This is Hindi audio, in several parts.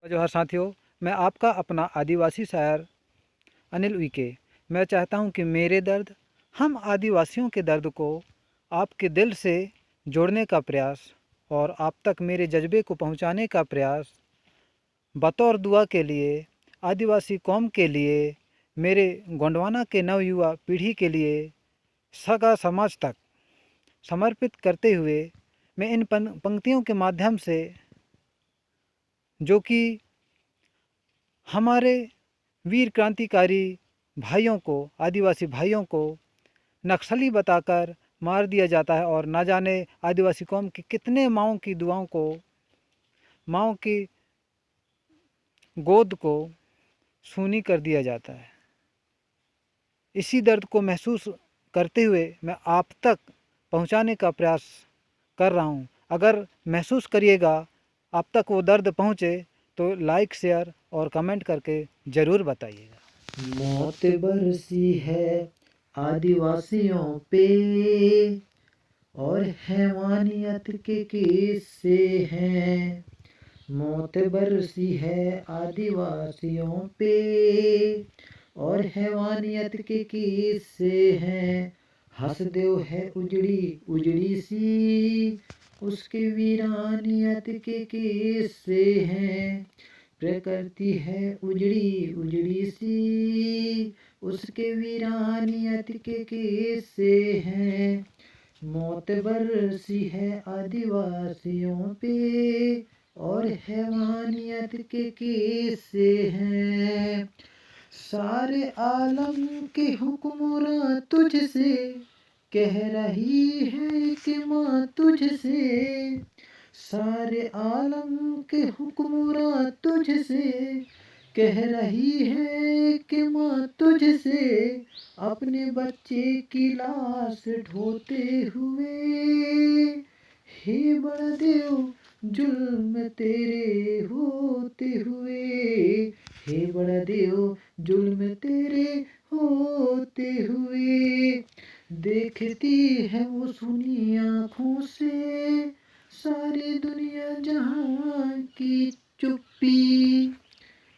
जोहार साथियों, मैं आपका अपना आदिवासी शायर अनिल उइके। मैं चाहता हूं कि मेरे दर्द, हम आदिवासियों के दर्द को आपके दिल से जोड़ने का प्रयास और आप तक मेरे जज्बे को पहुंचाने का प्रयास बतौर दुआ के लिए, आदिवासी कौम के लिए, मेरे गोंडवाना के नवयुवा पीढ़ी के लिए, सगा समाज तक समर्पित करते हुए मैं इन पंक्तियों के माध्यम से, जो कि हमारे वीर क्रांतिकारी भाइयों को, आदिवासी भाइयों को नक्सली बताकर मार दिया जाता है और ना जाने आदिवासी कौम की कितने माँओं की दुआओं को, माँओं की गोद को सूनी कर दिया जाता है। इसी दर्द को महसूस करते हुए मैं आप तक पहुंचाने का प्रयास कर रहा हूं। अगर महसूस करिएगा, आप तक वो दर्द पहुंचे, तो लाइक, शेयर और कमेंट करके ज़रूर बताइएगा। मौत बरसी है आदिवासियों पे और हैवानियत के किस्से हैं। मौत बरसी है आदिवासियों पे और हैवानियत के किस्से हैं। हंसदेव है उजड़ी उजड़ी सी, उसके वीरानियत के किस्से हैं। प्रकृति है उजड़ी उजड़ी सी, उसके वीरानियत के किस्से हैं। मौत बरसी है आदिवासियों पे और हैवानियत के किस्से हैं। सारे आलम के हुक्मरां तुझसे कह रही है कि माँ तुझसे। सारे आलम के हुक्मरां तुझसे कह रही है कि माँ तुझसे। अपने बच्चे की लाश ढोते हुए, हे बड़देव जुल्म तेरे होते हुए। हे बड़देव जुल्म तेरे होते हुए। देखती है वो सुनी आँखों से सारी दुनिया जहां की चुप्पी।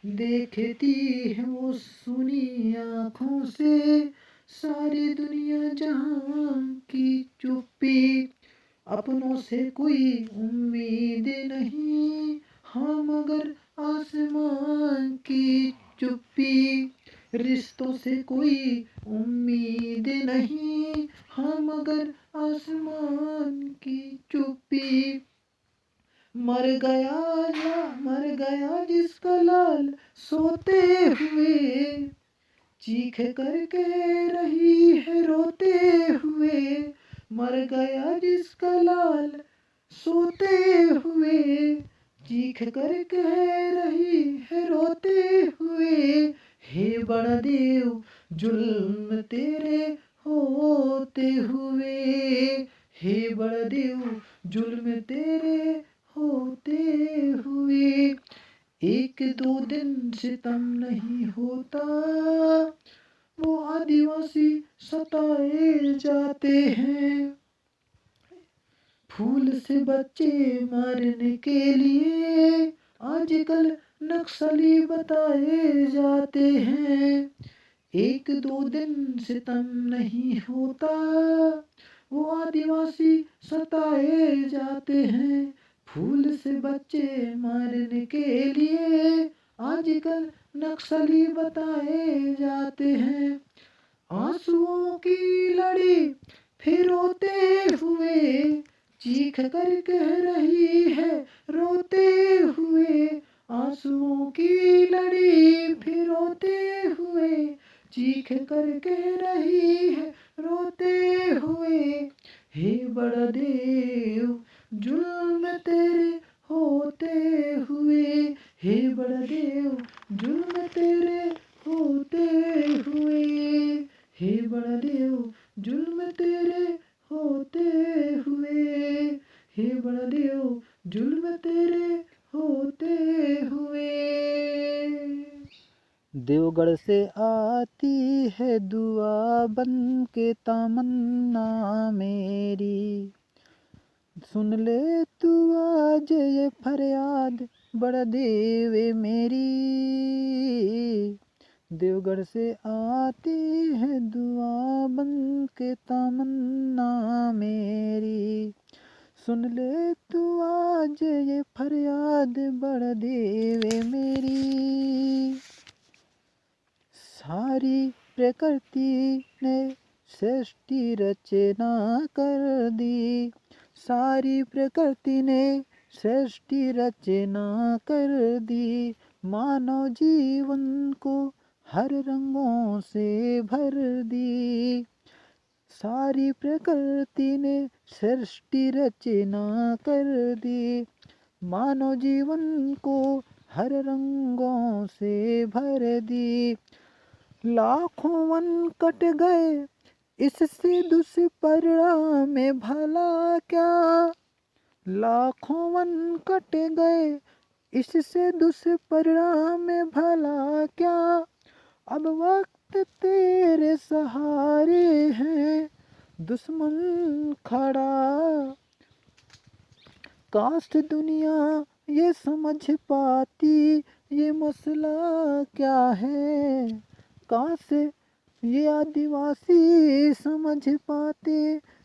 देखती है वो सुनी आँखों से सारी दुनिया जहां की चुप्पी। अपनों से कोई उम्मीद नहीं, हाँ मगर आसमान की चुप्पी। रिश्तों से कोई उम्मीद नहीं, हाँ मगर आसमान की चुप्पी। मर गया जिसका लाल सोते हुए, चीख कर कह रही है रोते हुए। मर गया जिसका लाल सोते हुए, चीख कर कह रही है रोते हुए। हे बड़देव जुल्म तेरे होते हुए। हे बड़देव जुल्म तेरे होते हुए। एक दो दिन सितम नहीं होता, वो आदिवासी सताए जाते हैं। फूल से बच्चे मारने के लिए आजकल नक्सली बताए जाते हैं। एक दो दिन सितम नहीं होता, वो आदिवासी सताए जाते हैं। फूल से बच्चे मारने के लिए आजकल नक्सली बताए जाते हैं। आंसुओं की लड़ी फिर रोते हुए, चीख कर कह रही है रोते हुए। आंसुओं की लड़ी फिर रोते हुए, चीख कर कह रही है रोते हुए। हे बड़देव जुल्म तेरे होते हुए। हे बड़देव जुल्म तेरे होते हुए। हे बड़देव जुल्म तेरे होते हुए। हे बड़देव जुल्म तेरे होते हुए। देवगढ़ से आती है दुआ बन के तमन्ना मेरी, सुन ले तू आज ये फरियाद बढ़ देवे मेरी। देवगढ़ से आती है दुआ बन के तमन्ना मेरी। सुन ले तू आज ये फरियाद बढ़ देवे मेरी। सारी प्रकृति ने सृष्टि रचना कर दी। सारी प्रकृति ने सृष्टि रचना कर दी। मानव जीवन को हर रंगों से भर दी। सारी प्रकृति ने सृष्टि रचना कर दी। मानव जीवन को हर रंगों से भर दी। लाखों वन कट गए इससे दुष्परिणाम में भला क्या। लाखों वन कट गए इससे दुष्परिणाम में भला क्या। अब वक्त तेरे सहारे है दुश्मन खड़ा। काश दुनिया ये समझ पाती ये मसला क्या है। काश ये आदिवासी समझ पाते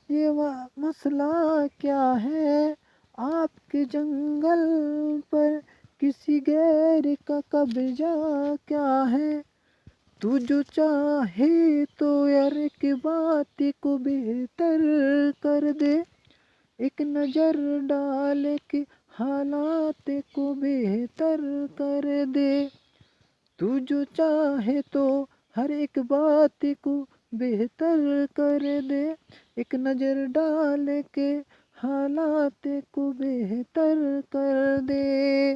ये मसला क्या है। आपके जंगल पर किसी गैर का कब्जा क्या है। तू जो चाहे तो यार की बात को बेहतर कर दे। एक नज़र डाल के हालात को बेहतर कर दे। तू जो चाहे तो हर एक बात को बेहतर कर दे। एक नज़र डाल के हालात को बेहतर कर दे।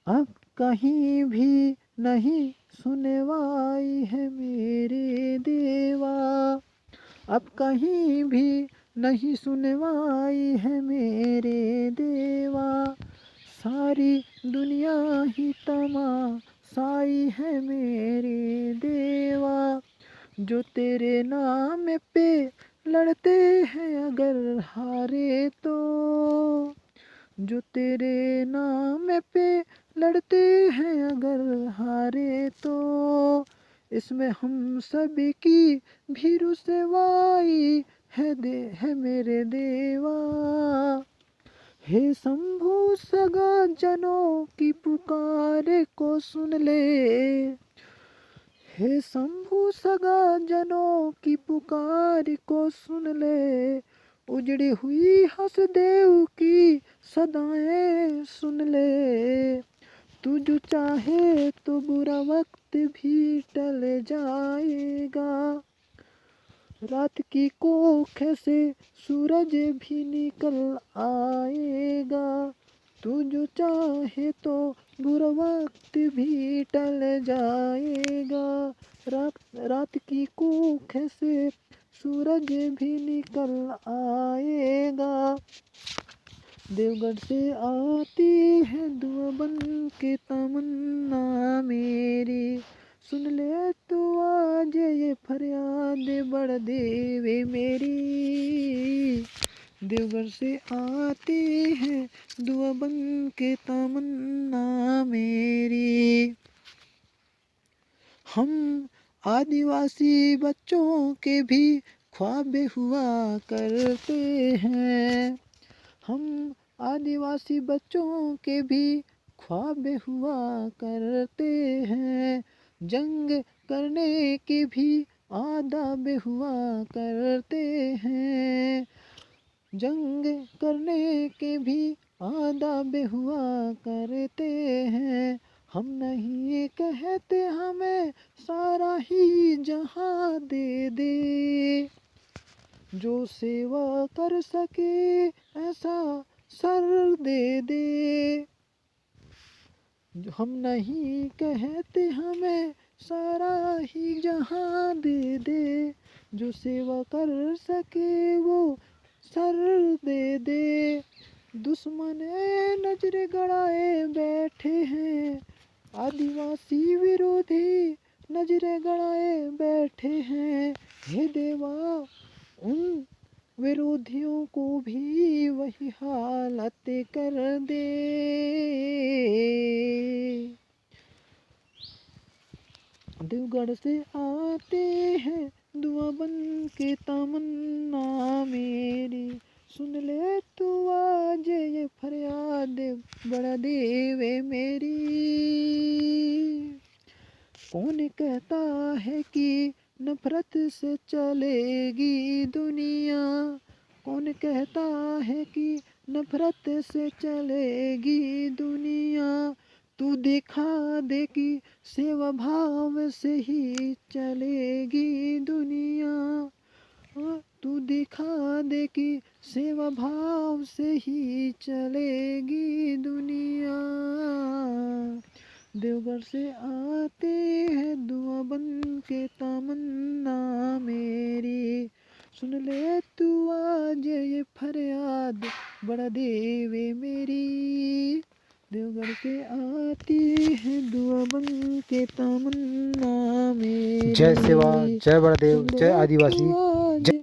अब कहीं भी नहीं सुनवाई है मेरे देवा। अब कहीं भी नहीं सुनवाई है मेरे देवा। सारी दुनिया ही तमाशाई है मेरे देवा। जो तेरे नाम पे लड़ते हैं अगर हारे तो। जो तेरे नाम पे लड़ते हैं अगर हारे तो। इसमें हम सभी की भी रुसवाई है मेरे देवा। हे शंभु सगा जनों की पुकार को सुन ले। हे शंभु सगा जनों की पुकार को सुन ले। उजड़ी हुई हसदेव की सदाएं सुन ले। तू जो चाहे तो बुरा वक्त भी टल जाएगा। रात की कोख से सूरज भी निकल आएगा। तू जो चाहे तो बुरा वक्त भी टल जाएगा। रात की कोख से सूरज भी निकल आएगा। देवगढ़ से आती है दुआ बन के तमन्ना मेरी। सुन ले तू आज ये फरियाद बढ़ देवे मेरी। देवगढ़ से आती है दुआ बन के तमन्ना मेरी। हम आदिवासी बच्चों के भी ख्वाब हुआ करते हैं। हम आदिवासी बच्चों के भी ख्वाब हुआ करते हैं। जंग करने के भी आदाब हुआ करते हैं। जंग करने के भी आदाब हुआ करते हैं। हम नहीं कहते हमें सारा ही जहां दे दे। जो सेवा कर सके ऐसा सर दे दे। हम नहीं कहते हमें सारा ही जहां दे दे। जो सेवा कर सके वो सर दे दे। दुश्मन नजर गड़ाए बैठे हैं। आदिवासी विरोधी नजर गड़ाए बैठे हैं। हे देवा उन विरोधियों को भी वही हालत कर दे। देवगढ़ से आते हैं दुआ बन के तमन्ना मेरी, सुन ले तू आज ये फरियाद बड़ा देवे मेरी। कौन कहता है कि नफरत से चलेगी दुनिया, कौन कहता है कि नफरत से चलेगी दुनिया, तू दिखा दे कि सेवा भाव से ही चलेगी दुनिया। तू दिखा दे कि सेवा भाव से ही चलेगी दुनिया। देवघर से आते हैं दुआ बन के तमन्ना मेरी, सुन ले तू आज ये फरियाद बड़ा देवे मेरी। देवघर से आती है दुआ बन के तमन्ना मेरी। जय सेवा, जय बड़देव, जय आदिवासी। आज